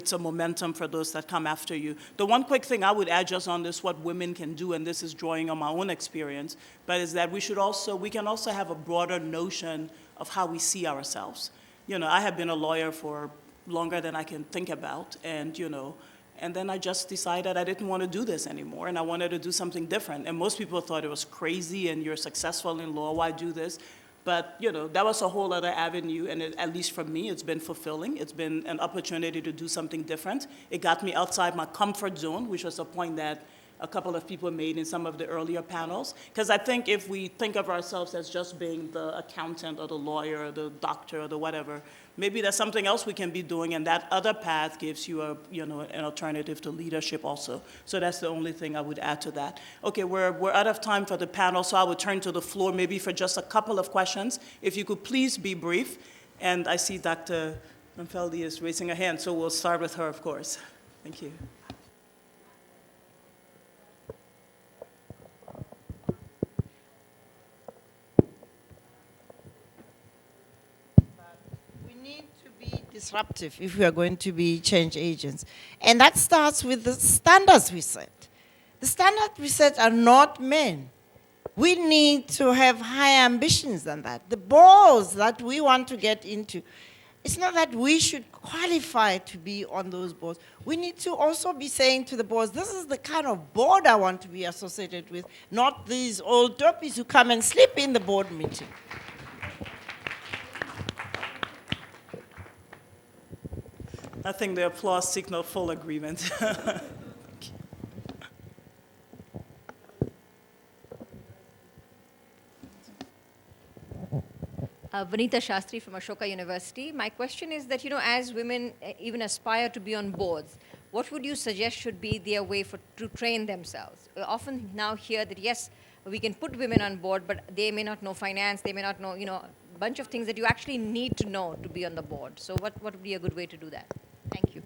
It's a momentum for those that come after you. The one quick thing I would add just on this, what women can do, and this is drawing on my own experience, but is that we can also have a broader notion of how we see ourselves. You know, I have been a lawyer for longer than I can think about, and and then I just decided I didn't want to do this anymore, and I wanted to do something different. And most people thought it was crazy, and you're successful in law, why do this? But, that was a whole other avenue, and at least for me, it's been fulfilling. It's been an opportunity to do something different. It got me outside my comfort zone, which was a point that a couple of people made in some of the earlier panels. Because I think if we think of ourselves as just being the accountant or the lawyer or the doctor or the whatever, maybe there's something else we can be doing, and that other path gives you an alternative to leadership also. So that's the only thing I would add to that. Okay, we're out of time for the panel, so I would turn to the floor maybe for just a couple of questions. If you could please be brief. And I see Dr. Ramphele is raising her hand, so we'll start with her, of course. Thank you. Disruptive if we are going to be change agents. And that starts with the standards we set. The standards we set are not men. We need to have higher ambitions than that. The boards that we want to get into, it's not that we should qualify to be on those boards. We need to also be saying to the boards, this is the kind of board I want to be associated with, not these old doppies who come and sleep in the board meeting. I think the applause signaled full agreement. Vanita Shastri from Ashoka University. My question is that, as women even aspire to be on boards, what would you suggest should be their way to train themselves? We often now hear that, yes, we can put women on board, but they may not know finance, they may not know, a bunch of things that you actually need to know to be on the board. So what would be a good way to do that? Thank you.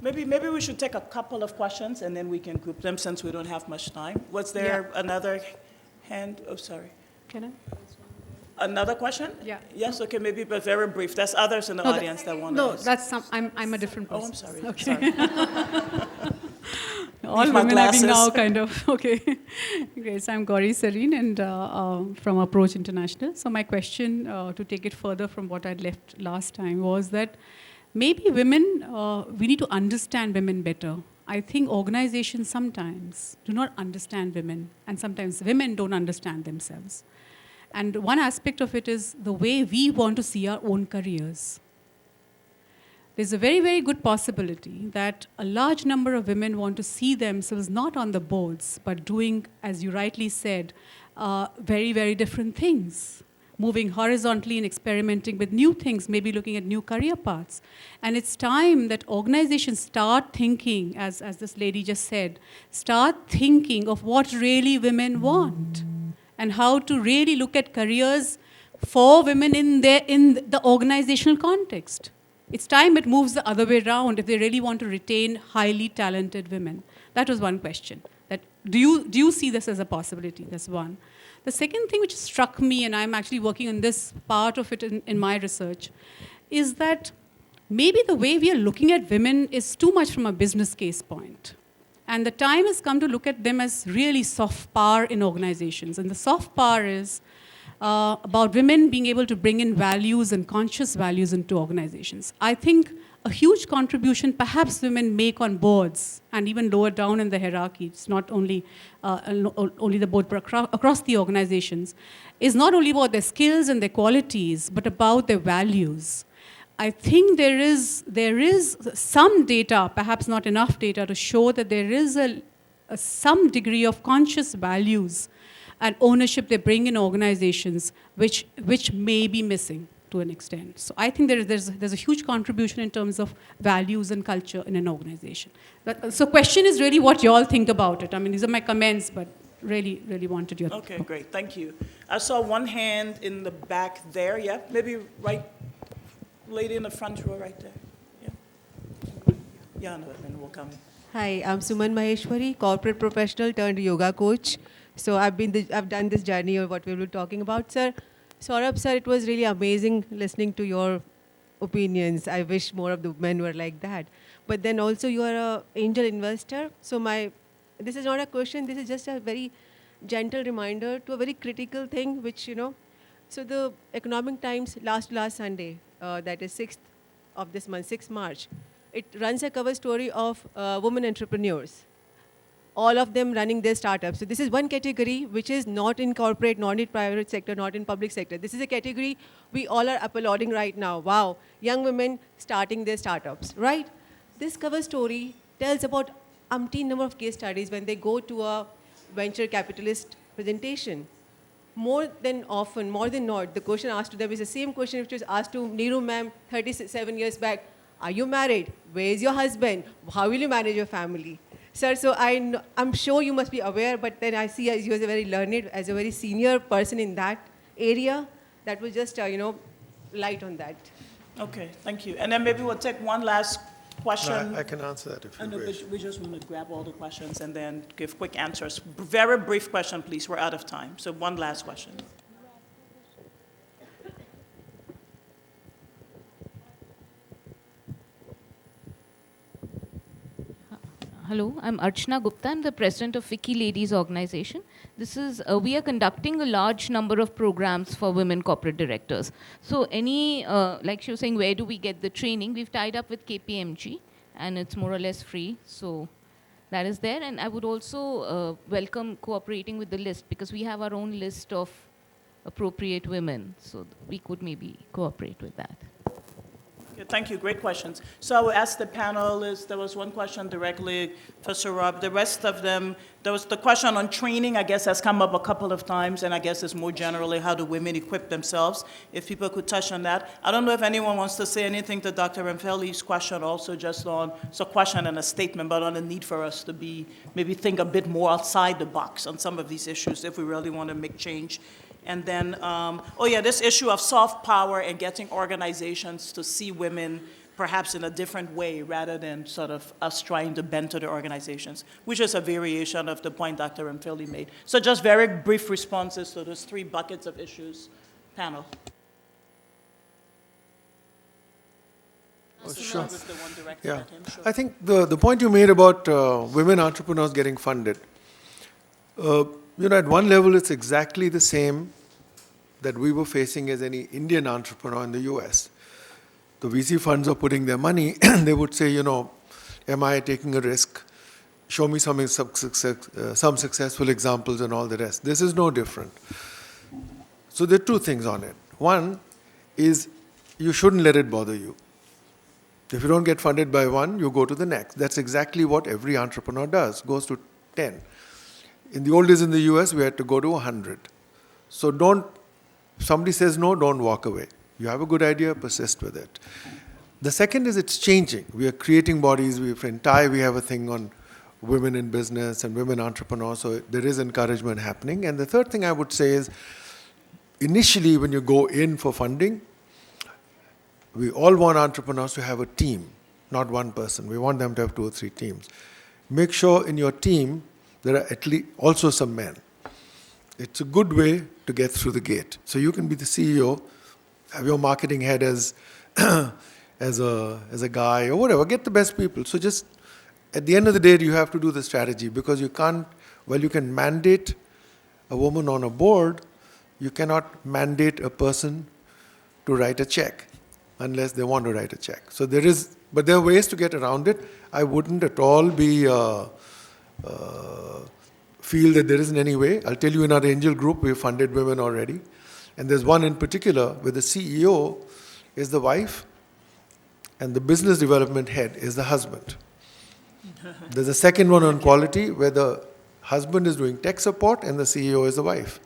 Maybe we should take a couple of questions, and then we can group them since we don't have much time. Was there another hand? Oh, sorry. Can I? Another question? Yeah. Yes, okay, maybe, but very brief. There's others in the audience that want to No, ask. that's I'm a different person. Oh, I'm sorry. Okay. Sorry. All women are being now kind of, okay. Okay, so I'm Gauri Sareen and from Approach International. So my question, to take it further from what I'd left last time, was that maybe women, we need to understand women better. I think organizations sometimes do not understand women, and sometimes women don't understand themselves. And one aspect of it is the way we want to see our own careers. There's a very, very good possibility that a large number of women want to see themselves not on the boards, but doing, as you rightly said, very, very different things. Moving horizontally and experimenting with new things, maybe looking at new career paths. And it's time that organizations start thinking, as this lady just said, start thinking of what really women want and how to really look at careers for women in the organizational context. It's time it moves the other way around if they really want to retain highly talented women. That was one question. That do you see this as a possibility? That's one. The second thing which struck me, and I'm actually working on this part of it in my research, is that maybe the way we are looking at women is too much from a business case point. And the time has come to look at them as really soft power in organizations. And the soft power is about women being able to bring in values and conscious values into organizations. I think a huge contribution perhaps women make on boards and even lower down in the hierarchy, it's not only only the board, but across the organizations, is not only about their skills and their qualities, but about their values. I think there is some data, perhaps not enough data, to show that there is some degree of conscious values and ownership they bring in organizations, which may be missing to an extent. So I think there's a huge contribution in terms of values and culture in an organization. So question is really what you all think about it. I mean, these are my comments, but really, really wanted your Okay, great, thank you. I saw one hand in the back there, yeah, maybe right, lady in the front row right there, yeah. Yeah, no, then we'll come. Hi, I'm Suman Maheshwari, corporate professional turned yoga coach. So I've done this journey of what we were talking about, sir. Saurabh, sir, it was really amazing listening to your opinions. I wish more of the men were like that. But then also you are an angel investor. So this is not a question, this is just a very gentle reminder to a very critical thing, which, so the Economic Times last Sunday, that is 6th of this month, 6th March, it runs a cover story of women entrepreneurs, all of them running their startups. So this is one category which is not in corporate, not in private sector, not in public sector. This is a category we all are applauding right now. Wow, young women starting their startups, right? This cover story tells about umpteen number of case studies when they go to a venture capitalist presentation. More than not, the question asked to them is the same question which was asked to Neeru ma'am 37 years back. Are you married? Where is your husband? How will you manage your family? Sir, so I'm sure you must be aware, but then I see you as a very learned, as a very senior person in that area. That was just, light on that. Okay, thank you. And then maybe we'll take one last question. No, I can answer that if you wish. We just want to grab all the questions and then give quick answers. Very brief question, please. We're out of time. So one last question. Hello, I'm Archana Gupta. I'm the president of Wiki Ladies organization. This is, we are conducting a large number of programs for women corporate directors. So like she was saying, where do we get the training? We've tied up with KPMG and it's more or less free. So that is there. And I would also welcome cooperating with the list because we have our own list of appropriate women. So we could maybe cooperate with that. Thank you. Great questions. So I will ask the panelists. There was one question directly for Saurabh. The rest of them, there was the question on training, I guess, has come up a couple of times, and I guess it's more generally how do women equip themselves, if people could touch on that. I don't know if anyone wants to say anything to Dr. Ramphele's question also just on, it's a question and a statement, but on the need for us to maybe think a bit more outside the box on some of these issues if we really want to make change. And then, this issue of soft power and getting organizations to see women perhaps in a different way rather than sort of us trying to bend to the organizations, which is a variation of the point Dr. Ramphele made. So just very brief responses to those three buckets of issues. Panel. Oh, sure. Was the one directed Yeah. at him? Sure. I think the point you made about women entrepreneurs getting funded, at one level it's exactly the same that we were facing as any Indian entrepreneur in the US. The VC funds are putting their money and they would say, am I taking a risk? Show me some successful examples and all the rest. This is no different. So there are two things on it. One is you shouldn't let it bother you. If you don't get funded by one, you go to the next. That's exactly what every entrepreneur does, goes to 10. In the old days in the US, we had to go to 100. So if somebody says no, don't walk away. You have a good idea, persist with it. The second is it's changing. We are creating bodies. In Thai, we have a thing on women in business and women entrepreneurs, so there is encouragement happening. And the third thing I would say is, initially when you go in for funding, we all want entrepreneurs to have a team, not one person. We want them to have 2 or 3 teams. Make sure in your team there are at least also some men. It's a good way to get through the gate. So you can be the CEO, have your marketing head as a guy or whatever. Get the best people. So just at the end of the day, you have to do the strategy because you can't. Well, you can mandate a woman on a board. You cannot mandate a person to write a check unless they want to write a check. So but there are ways to get around it. I wouldn't at all feel that there isn't any way. I'll tell you, in our angel group, we've funded women already. And there's one in particular where the CEO is the wife and the business development head is the husband. There's a second one on quality where the husband is doing tech support and the CEO is the wife.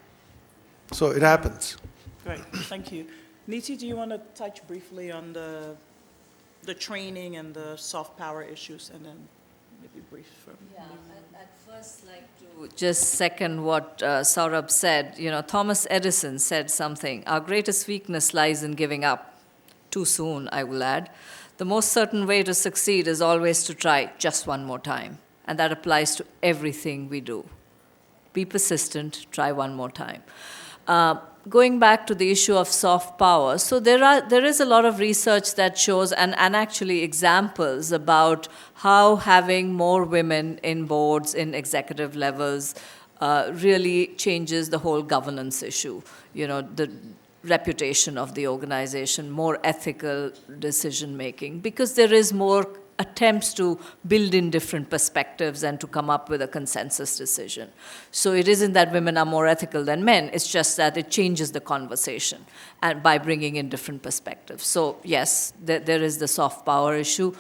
So it happens. Great, thank you. Niti, do you want to touch briefly on the training and the soft power issues, and then maybe brief from Yeah, I'd first like to just second what Saurabh said. Thomas Edison said something. Our greatest weakness lies in giving up. Too soon, I will add. The most certain way to succeed is always to try just one more time. And that applies to everything we do. Be persistent, try one more time. Going back to the issue of soft power, so there is a lot of research that shows, and actually examples about how having more women in boards, in executive levels, really changes the whole governance issue. You know, the reputation of the organization, more ethical decision making, because there is more attempts to build in different perspectives and to come up with a consensus decision. So it isn't that women are more ethical than men, it's just that it changes the conversation and by bringing in different perspectives. So yes, there is the soft power issue.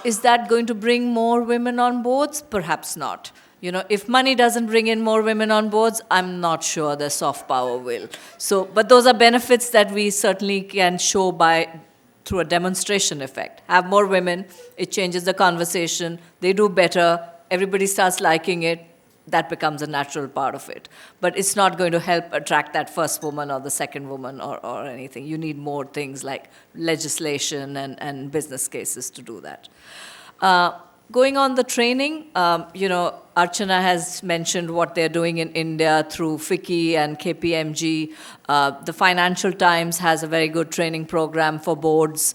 Is that going to bring more women on boards? Perhaps not. You know, if money doesn't bring in more women on boards, I'm not sure the soft power will. So, but those are benefits that we certainly can show through a demonstration effect. Have more women, it changes the conversation, they do better, everybody starts liking it, that becomes a natural part of it. But it's not going to help attract that first woman or the second woman or anything. You need more things like legislation and business cases to do that. Going on the training, you know, Archana has mentioned what they're doing in India through FICCI and KPMG. The Financial Times has a very good training program for boards.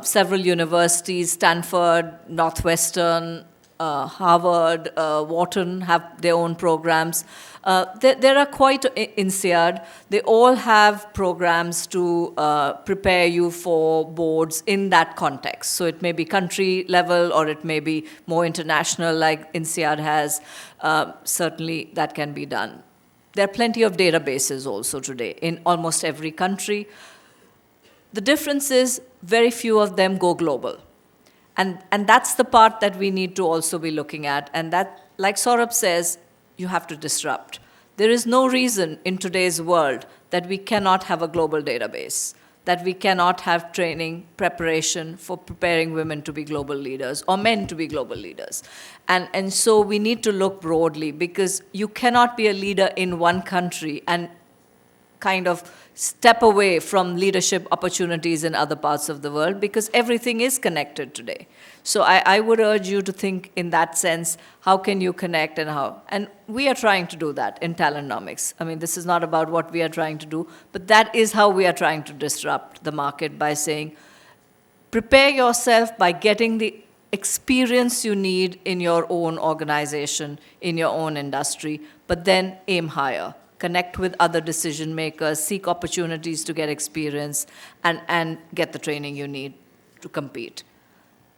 Several universities, Stanford, Northwestern, Harvard, Wharton have their own programs. There are quite, INSEAD, they all have programs to prepare you for boards in that context. So it may be country level or it may be more international like INSEAD has. Certainly that can be done. There are plenty of databases also today in almost every country. The difference is very few of them go global. And that's the part that we need to also be looking at. And that, like Saurabh says, you have to disrupt. There is no reason in today's world that we cannot have a global database, that we cannot have training, preparation for preparing women to be global leaders or men to be global leaders. And so we need to look broadly, because you cannot be a leader in one country and kind of step away from leadership opportunities in other parts of the world, because everything is connected today. So I would urge you to think in that sense, how can you connect and how? And we are trying to do that in TalentNomics. I mean, this is not about what we are trying to do, but that is how we are trying to disrupt the market, by saying, prepare yourself by getting the experience you need in your own organization, in your own industry, but then aim higher. Connect with other decision makers, seek opportunities to get experience, and get the training you need to compete.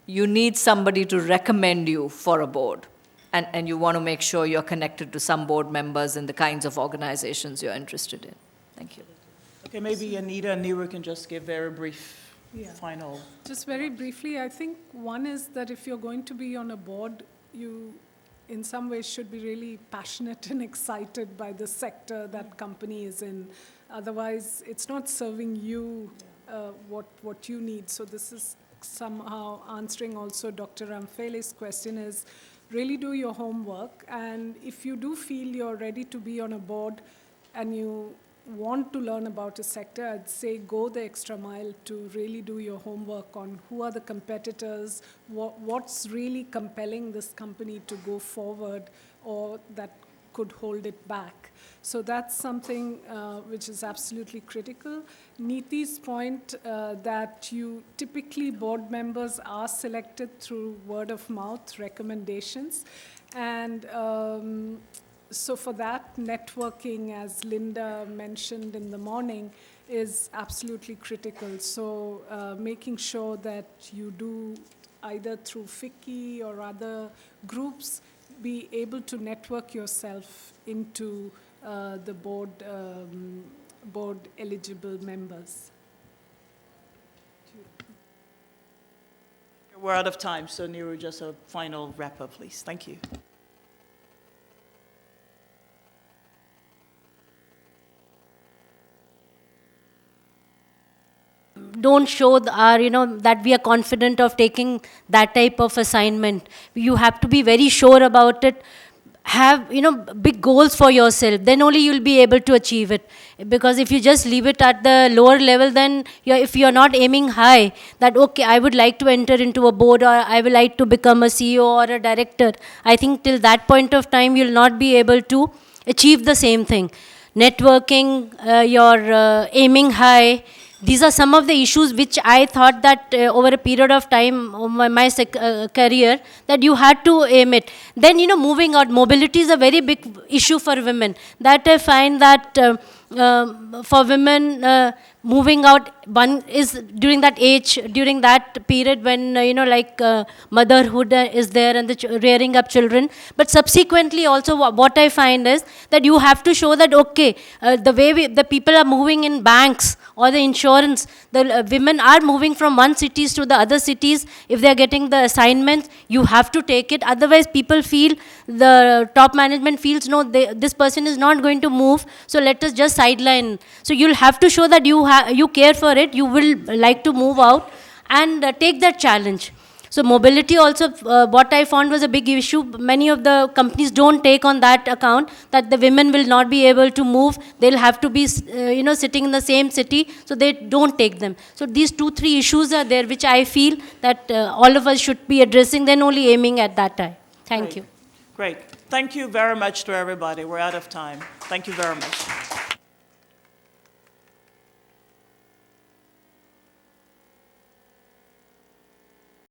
You need somebody to recommend you for a board, and you want to make sure you're connected to some board members in the kinds of organizations you're interested in. Thank you. Okay, maybe Anita and Neera can just give very brief final. Just very briefly, I think one is that if you're going to be on a board, you in some ways should be really passionate and excited by the sector that company is in. Otherwise, it's not serving you what you need. So this is somehow answering also Dr. Ramphele's question, is really do your homework. And if you do feel you're ready to be on a board and you want to learn about a sector, I'd say go the extra mile to really do your homework on who are the competitors, what's really compelling this company to go forward or that could hold it back. So that's something which is absolutely critical. Neeti's point that you typically board members are selected through word of mouth recommendations. And so for that, networking, as Linda mentioned in the morning, is absolutely critical. So making sure that you do either through FICCI or other groups, be able to network yourself into the board eligible members. We're out of time, so Neera, just a final wrap-up, please. Thank you. Don't show that we are confident of taking that type of assignment. You have to be very sure about it. Have big goals for yourself. Then only you'll be able to achieve it. Because if you just leave it at the lower level, then if you're not aiming high, that okay, I would like to enter into a board, or I would like to become a CEO or a director. I think till that point of time, you'll not be able to achieve the same thing. networking, your aiming high. These are some of the issues which I thought that over a period of time, my career, that you had to aim it. Then, moving out, mobility is a very big issue for women. That I find that for women, moving out, one is during that age, during that period when, motherhood is there and the rearing up children. But subsequently also what I find is that you have to show that, okay, the way the people are moving in banks or the insurance, the women are moving from one cities to the other cities. If they are getting the assignments, you have to take it. Otherwise, people feel, the top management feels, no, this person is not going to move, so let us just sideline. So you'll have to show that you care for it, you will like to move out and take that challenge. So mobility also, what I found was a big issue. Many of the companies don't take on that account, that the women will not be able to move. They'll have to be, sitting in the same city, so they don't take them. So these 2-3 issues are there, which I feel that all of us should be addressing, then only aiming at that time. Thank you. Great. Thank you very much to everybody. We're out of time. Thank you very much.